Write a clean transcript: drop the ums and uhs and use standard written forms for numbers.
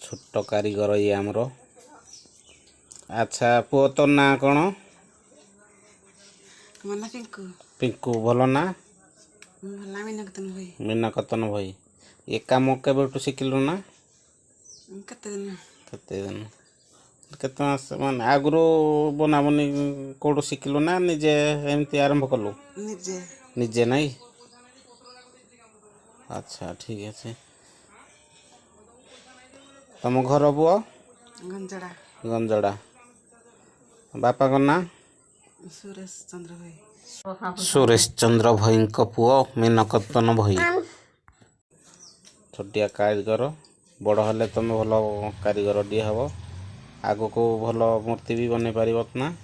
छोट कारीगर ये आमर। अच्छा पुओ तो ना कौन? पिंकू भल ना? मीनाकतन भाई। ये काम केबेठु शिखिलु ना? केते दिन केते मास मान आगु बनाबनी कौटु शिखिलु ना निजे एमती आरंभ कलु? निजे नहीं? अच्छा ठीक है। तुम घर बुआ? गंजड़ा। बापा का ना? सुरेश चंद्र भाई पुओ मीनकतन भाई। छोटिया कारीगर बड़ हेले तुम भल कारीगर डी हम आग को भल मूर्ति भी बन पार ना?